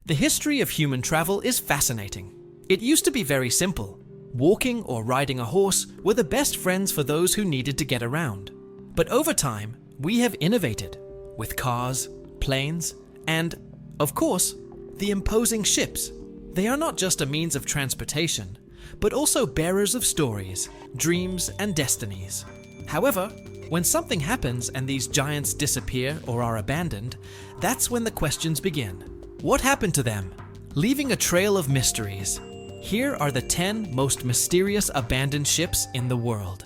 The history of human travel is fascinating. It used to be very simple. Walking or riding a horse were the best friends for those who needed to get around. But over time, we have innovated with cars, planes, and, of course, the imposing ships. They are not just a means of transportation, but also bearers of stories, dreams, and destinies. However, when something happens and these giants disappear or are abandoned, that's when the questions begin. What happened to them? Leaving a trail of mysteries. Here are the 10 most mysterious abandoned ships in the world.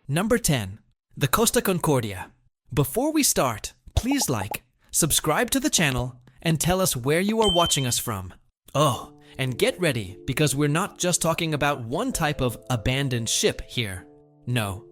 Number 10. The Costa Concordia. Before we start, please like, subscribe to the channel, and tell us where you are watching us from. Oh, and get ready, because we're not just talking about one type of abandoned ship here. No,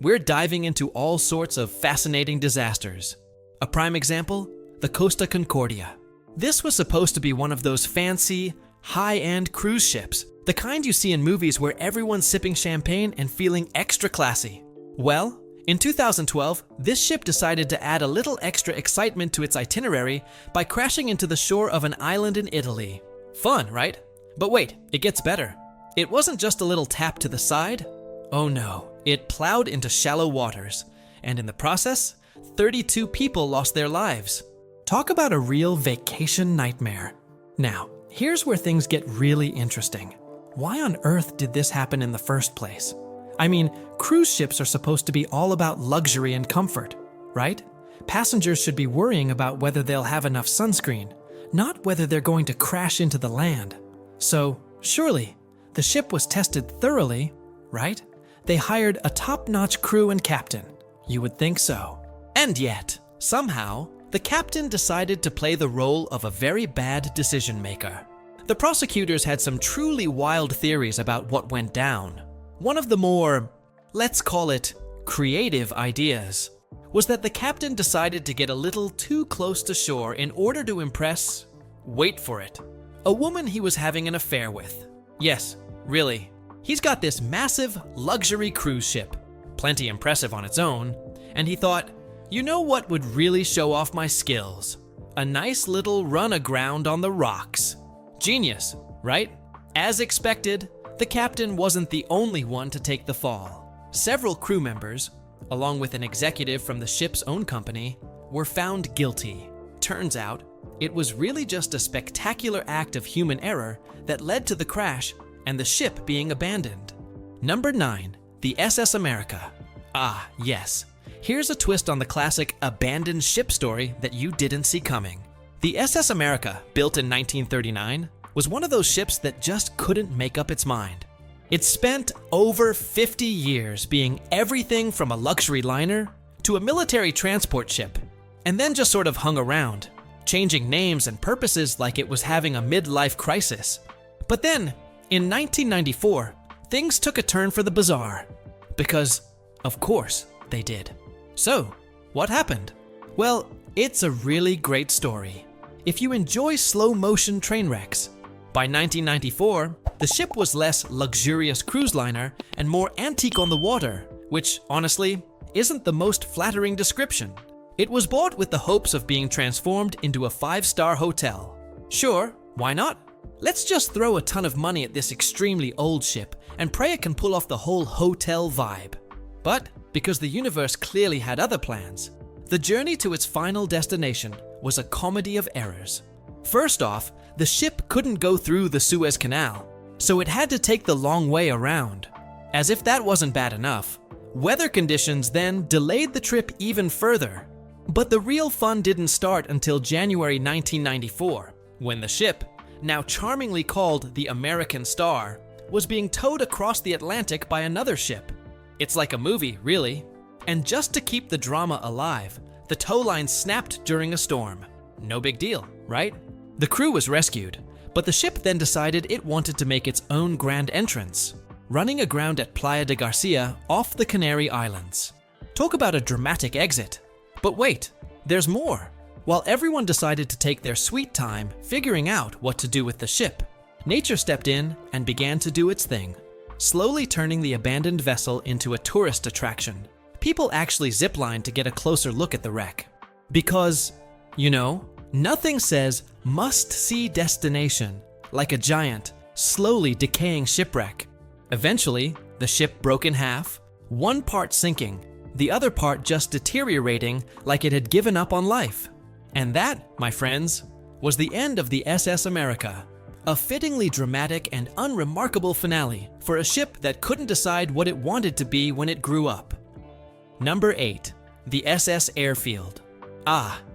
we're diving into all sorts of fascinating disasters. A prime example, the Costa Concordia. This was supposed to be one of those fancy, high-end cruise ships, the kind you see in movies where everyone's sipping champagne and feeling extra classy. Well, in 2012, this ship decided to add a little extra excitement to its itinerary by crashing into the shore of an island in Italy. Fun, right? But wait, it gets better. It wasn't just a little tap to the side. Oh no, it plowed into shallow waters, and in the process, 32 people lost their lives. Talk about a real vacation nightmare. Now, here's where things get really interesting. Why on earth did this happen in the first place? I mean, cruise ships are supposed to be all about luxury and comfort, right? Passengers should be worrying about whether they'll have enough sunscreen, not whether they're going to crash into the land. So, surely, the ship was tested thoroughly, right? They hired a top-notch crew and captain. You would think so. And yet, somehow, the captain decided to play the role of a very bad decision-maker. The prosecutors had some truly wild theories about what went down. One of the more, let's call it, creative ideas was that the captain decided to get a little too close to shore in order to impress, wait for it, a woman he was having an affair with. Yes, really. He's got this massive luxury cruise ship, plenty impressive on its own, and he thought, you know what would really show off my skills? A nice little run aground on the rocks. Genius, right? As expected, the captain wasn't the only one to take the fall. Several crew members, along with an executive from the ship's own company, were found guilty. Turns out, it was really just a spectacular act of human error that led to the crash and the ship being abandoned. Number 9. The SS America. Ah, yes. Here's a twist on the classic abandoned ship story that you didn't see coming. The SS America, built in 1939, was one of those ships that just couldn't make up its mind. It spent over 50 years being everything from a luxury liner to a military transport ship, and then just sort of hung around, changing names and purposes like it was having a midlife crisis. But then, in 1994, things took a turn for the bizarre. Because, of course, they did. So, what happened? Well, it's a really great story. If you enjoy slow-motion train wrecks. By 1994, the ship was less luxurious cruise liner and more antique on the water, which, honestly, isn't the most flattering description. It was bought with the hopes of being transformed into a 5-star hotel. Sure, why not? Let's just throw a ton of money at this extremely old ship and pray it can pull off the whole hotel vibe. But, because the universe clearly had other plans, the journey to its final destination was a comedy of errors. First off, the ship couldn't go through the Suez Canal, so it had to take the long way around. As if that wasn't bad enough, weather conditions then delayed the trip even further. But the real fun didn't start until January 1994, when the ship, now charmingly called the American Star, was being towed across the Atlantic by another ship. It's like a movie, really. And just to keep the drama alive, the tow line snapped during a storm. No big deal, right? The crew was rescued, but the ship then decided it wanted to make its own grand entrance, running aground at Playa de Garcia off the Canary Islands. Talk about a dramatic exit. But wait, there's more. While everyone decided to take their sweet time figuring out what to do with the ship, nature stepped in and began to do its thing, slowly turning the abandoned vessel into a tourist attraction. People actually ziplined to get a closer look at the wreck. Because, nothing says must-see destination like a giant, slowly decaying shipwreck. Eventually, the ship broke in half, one part sinking, the other part just deteriorating like it had given up on life. And that, my friends, was the end of the SS America. A fittingly dramatic and unremarkable finale for a ship that couldn't decide what it wanted to be when it grew up. Number 8. The SS Airfield.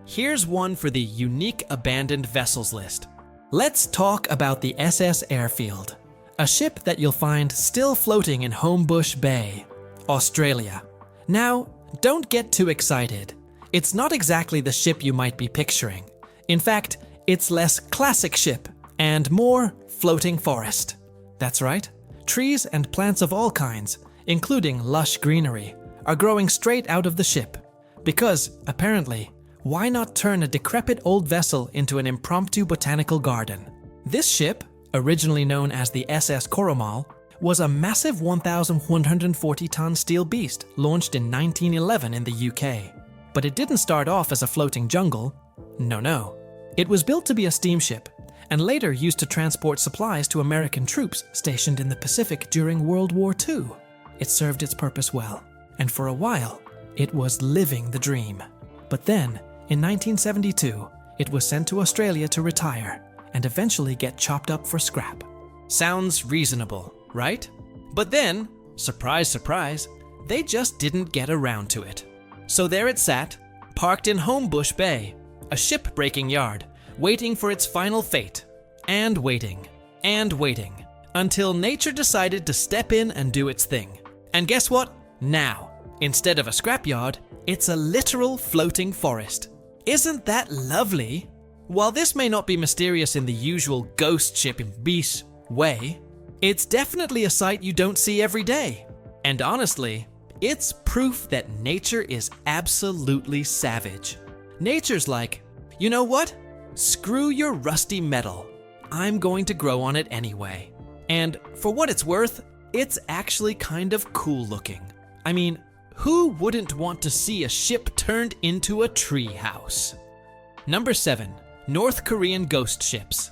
Here's one for the unique abandoned vessels list. Let's talk about the SS Airfield, a ship that you'll find still floating in Homebush Bay, Australia. Now, don't get too excited. It's not exactly the ship you might be picturing. In fact, it's less classic ship and more floating forest. That's right, trees and plants of all kinds, including lush greenery, are growing straight out of the ship. Because, apparently, why not turn a decrepit old vessel into an impromptu botanical garden? This ship, originally known as the SS Coromal, was a massive 1,140-ton steel beast launched in 1911 in the UK. But it didn't start off as a floating jungle. No. It was built to be a steamship, and later used to transport supplies to American troops stationed in the Pacific during World War II. It served its purpose well, and for a while, it was living the dream. But then, in 1972, it was sent to Australia to retire, and eventually get chopped up for scrap. Sounds reasonable, right? But then, surprise, surprise, they just didn't get around to it. So there it sat, parked in Homebush Bay, a ship-breaking yard, waiting for its final fate, and waiting, until nature decided to step in and do its thing. And guess what? Now, instead of a scrapyard, it's a literal floating forest. Isn't that lovely? While this may not be mysterious in the usual ghost ship in beast way, it's definitely a sight you don't see every day. And honestly, it's proof that nature is absolutely savage. Nature's like, you know what? Screw your rusty metal. I'm going to grow on it anyway. And for what it's worth, it's actually kind of cool looking. I mean, who wouldn't want to see a ship turned into a tree house? Number 7. North Korean ghost ships.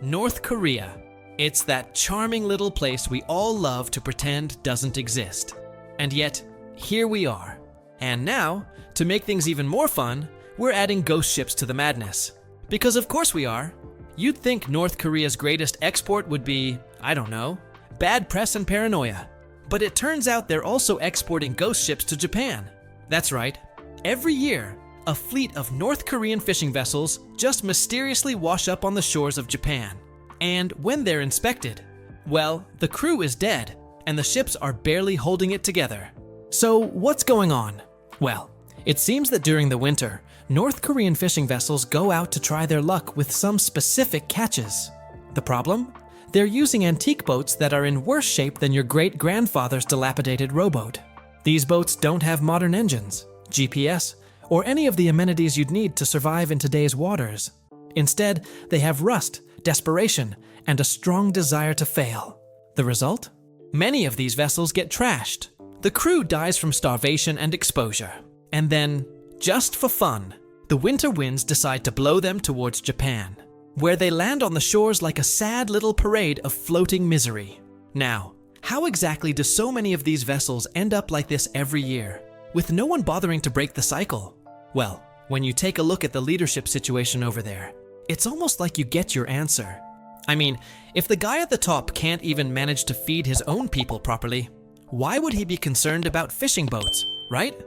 North Korea. It's that charming little place we all love to pretend doesn't exist. And yet, here we are. And now, to make things even more fun, we're adding ghost ships to the madness. Because of course we are. You'd think North Korea's greatest export would be, I don't know, bad press and paranoia. But it turns out they're also exporting ghost ships to Japan. That's right. Every year, a fleet of North Korean fishing vessels just mysteriously wash up on the shores of Japan. And when they're inspected, well, the crew is dead, and the ships are barely holding it together. So what's going on? Well, it seems that during the winter, North Korean fishing vessels go out to try their luck with some specific catches. The problem? They're using antique boats that are in worse shape than your great-grandfather's dilapidated rowboat. These boats don't have modern engines, GPS, or any of the amenities you'd need to survive in today's waters. Instead, they have rust, desperation, and a strong desire to fail. The result? Many of these vessels get trashed. The crew dies from starvation and exposure. And then, just for fun, the winter winds decide to blow them towards Japan, where they land on the shores like a sad little parade of floating misery. Now, how exactly do so many of these vessels end up like this every year, with no one bothering to break the cycle? Well, when you take a look at the leadership situation over there, it's almost like you get your answer. I mean, if the guy at the top can't even manage to feed his own people properly, why would he be concerned about fishing boats, right?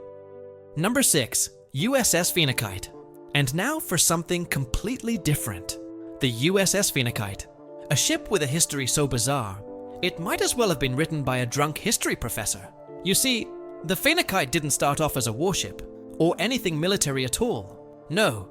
Number 6, USS Phoeniciate. And now for something completely different. The USS Phoeniciate, a ship with a history so bizarre, it might as well have been written by a drunk history professor. You see, the Phoeniciate didn't start off as a warship, or anything military at all. No,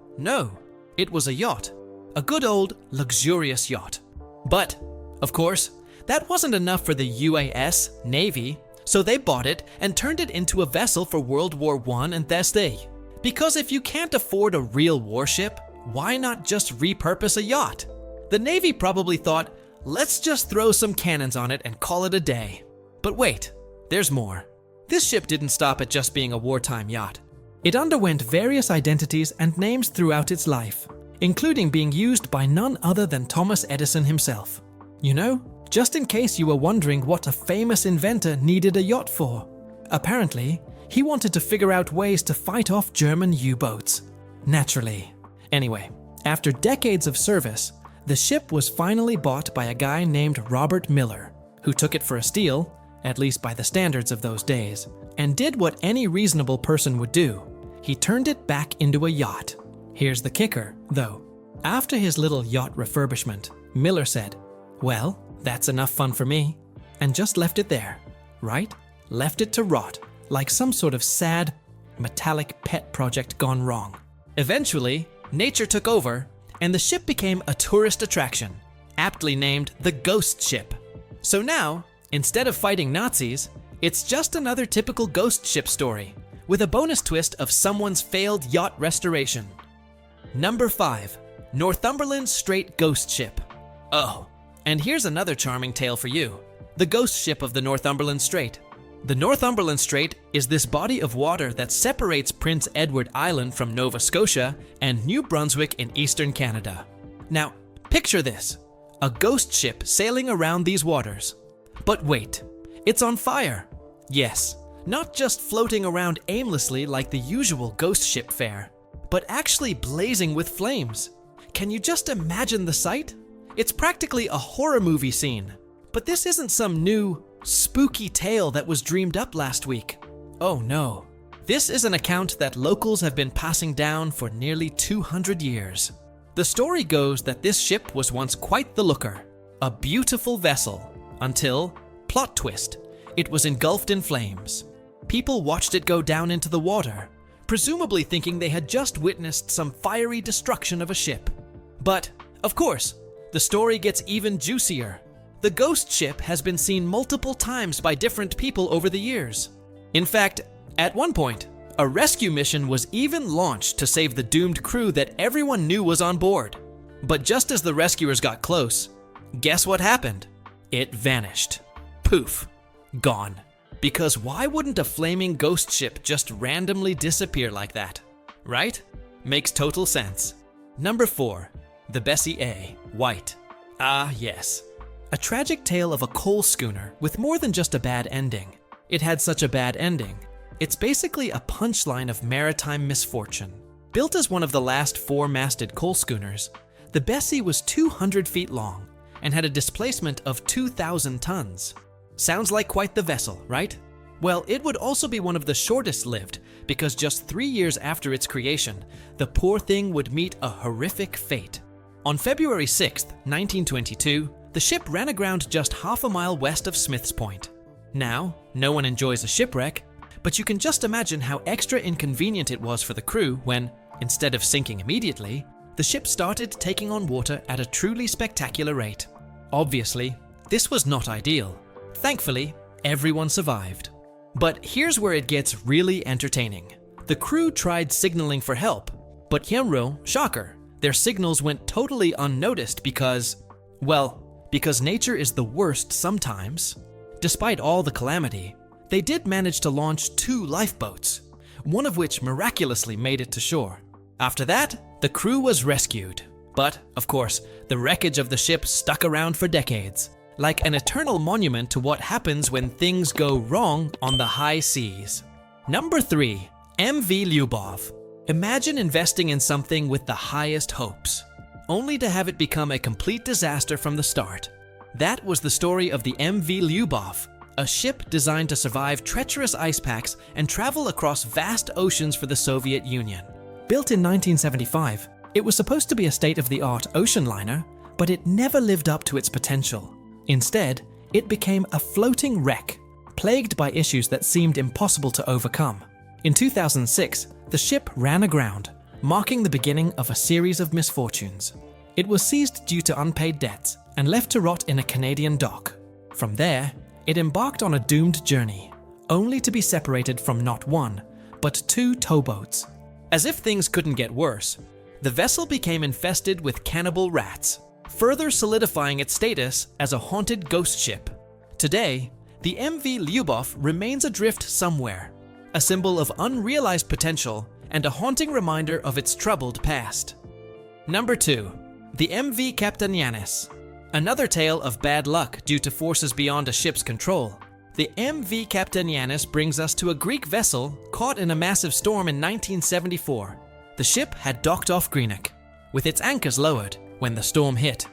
it was a yacht. A good old, luxurious yacht. But, of course, that wasn't enough for the UAS, Navy, so they bought it and turned it into a vessel for World War I and Thesday. Because if you can't afford a real warship, why not just repurpose a yacht? The Navy probably thought, let's just throw some cannons on it and call it a day. But wait, there's more. This ship didn't stop at just being a wartime yacht. It underwent various identities and names throughout its life, including being used by none other than Thomas Edison himself. You know, just in case you were wondering what a famous inventor needed a yacht for. Apparently, he wanted to figure out ways to fight off German U-boats. Naturally. Anyway, after decades of service, the ship was finally bought by a guy named Robert Miller, who took it for a steal, at least by the standards of those days, and did what any reasonable person would do. He turned it back into a yacht. Here's the kicker, though. After his little yacht refurbishment, Miller said, "Well, that's enough fun for me," and just left it there, right? Left it to rot, like some sort of sad, metallic pet project gone wrong. Eventually, nature took over, and the ship became a tourist attraction, aptly named the Ghost Ship. So now, instead of fighting Nazis, it's just another typical ghost ship story, with a bonus twist of someone's failed yacht restoration. Number 5. Northumberland Strait Ghost Ship. Oh, and here's another charming tale for you. The ghost ship of the Northumberland Strait. The Northumberland Strait is this body of water that separates Prince Edward Island from Nova Scotia and New Brunswick in eastern Canada. Now, picture this. A ghost ship sailing around these waters. But wait, it's on fire. Yes, not just floating around aimlessly like the usual ghost ship fare, but actually blazing with flames. Can you just imagine the sight? It's practically a horror movie scene. But this isn't some new, spooky tale that was dreamed up last week. Oh no. This is an account that locals have been passing down for nearly 200 years. The story goes that this ship was once quite the looker, a beautiful vessel, until, plot twist, it was engulfed in flames. People watched it go down into the water, presumably thinking they had just witnessed some fiery destruction of a ship. But, of course, the story gets even juicier. The ghost ship has been seen multiple times by different people over the years. In fact, at one point, a rescue mission was even launched to save the doomed crew that everyone knew was on board. But just as the rescuers got close, guess what happened? It vanished. Poof. Gone. Because why wouldn't a flaming ghost ship just randomly disappear like that? Right? Makes total sense. Number 4. The Bessie A. White. Ah, yes. A tragic tale of a coal schooner with more than just a bad ending. It had such a bad ending. It's basically a punchline of maritime misfortune. Built as one of the last 4-masted coal schooners, the Bessie was 200 feet long and had a displacement of 2,000 tons. Sounds like quite the vessel, right? Well, it would also be one of the shortest lived because just 3 years after its creation, the poor thing would meet a horrific fate. On February 6, 1922, the ship ran aground just half a mile west of Smith's Point. Now, no one enjoys a shipwreck, but you can just imagine how extra inconvenient it was for the crew when, instead of sinking immediately, the ship started taking on water at a truly spectacular rate. Obviously, this was not ideal. Thankfully, everyone survived. But here's where it gets really entertaining. The crew tried signaling for help, but Hyunro, shocker, their signals went totally unnoticed because nature is the worst sometimes. Despite all the calamity, they did manage to launch 2 lifeboats, one of which miraculously made it to shore. After that, the crew was rescued. But, of course, the wreckage of the ship stuck around for decades, like an eternal monument to what happens when things go wrong on the high seas. Number 3. MV Lyubov. Imagine investing in something with the highest hopes, only to have it become a complete disaster from the start. That was the story of the MV Lyubov, a ship designed to survive treacherous ice packs and travel across vast oceans for the Soviet Union. Built in 1975, it was supposed to be a state-of-the-art ocean liner, but it never lived up to its potential. Instead, it became a floating wreck, plagued by issues that seemed impossible to overcome. In 2006, the ship ran aground, marking the beginning of a series of misfortunes. It was seized due to unpaid debts and left to rot in a Canadian dock. From there, it embarked on a doomed journey, only to be separated from not 1, but 2 towboats. As if things couldn't get worse, the vessel became infested with cannibal rats, further solidifying its status as a haunted ghost ship. Today, the MV Lyubov remains adrift somewhere, a symbol of unrealized potential and a haunting reminder of its troubled past. Number 2. The MV Capitanianis. Another tale of bad luck due to forces beyond a ship's control. The MV Capitanianis brings us to a Greek vessel caught in a massive storm in 1974. The ship had docked off Greenock, with its anchors lowered when the storm hit.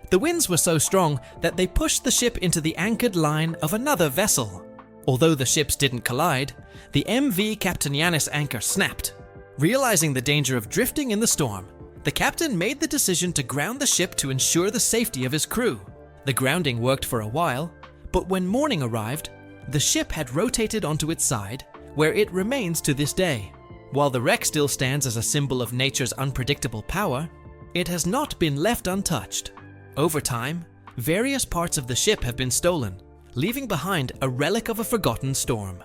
The winds were so strong that they pushed the ship into the anchored line of another vessel. Although the ships didn't collide, the MV Capitanianis anchor snapped. Realizing the danger of drifting in the storm, the captain made the decision to ground the ship to ensure the safety of his crew. The grounding worked for a while, but when morning arrived, the ship had rotated onto its side, where it remains to this day. While the wreck still stands as a symbol of nature's unpredictable power, it has not been left untouched. Over time, various parts of the ship have been stolen, leaving behind a relic of a forgotten storm.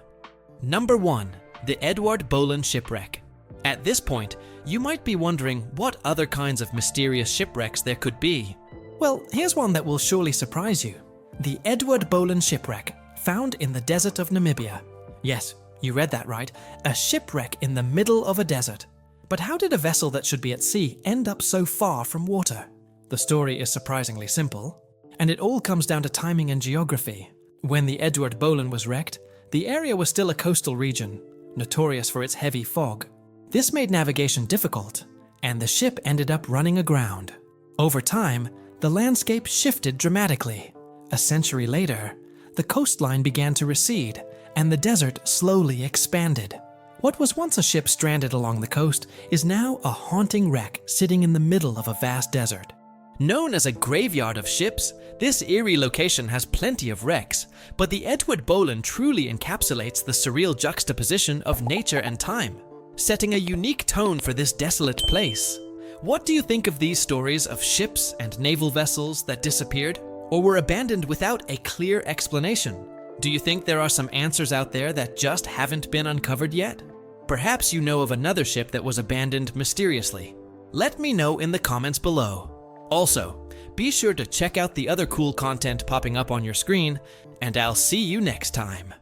Number 1. The Edward Bolen Shipwreck. At this point, you might be wondering what other kinds of mysterious shipwrecks there could be. Well, here's one that will surely surprise you. The Edward Bolen Shipwreck, found in the desert of Namibia. Yes, you read that right, a shipwreck in the middle of a desert. But how did a vessel that should be at sea end up so far from water? The story is surprisingly simple, and it all comes down to timing and geography. When the Edward Bolen was wrecked, the area was still a coastal region, notorious for its heavy fog. This made navigation difficult, and the ship ended up running aground. Over time, the landscape shifted dramatically. A century later, the coastline began to recede, and the desert slowly expanded. What was once a ship stranded along the coast is now a haunting wreck sitting in the middle of a vast desert. Known as a graveyard of ships, this eerie location has plenty of wrecks, but the Edward Bolen truly encapsulates the surreal juxtaposition of nature and time, setting a unique tone for this desolate place. What do you think of these stories of ships and naval vessels that disappeared or were abandoned without a clear explanation? Do you think there are some answers out there that just haven't been uncovered yet? Perhaps you know of another ship that was abandoned mysteriously. Let me know in the comments below. Also, be sure to check out the other cool content popping up on your screen, and I'll see you next time.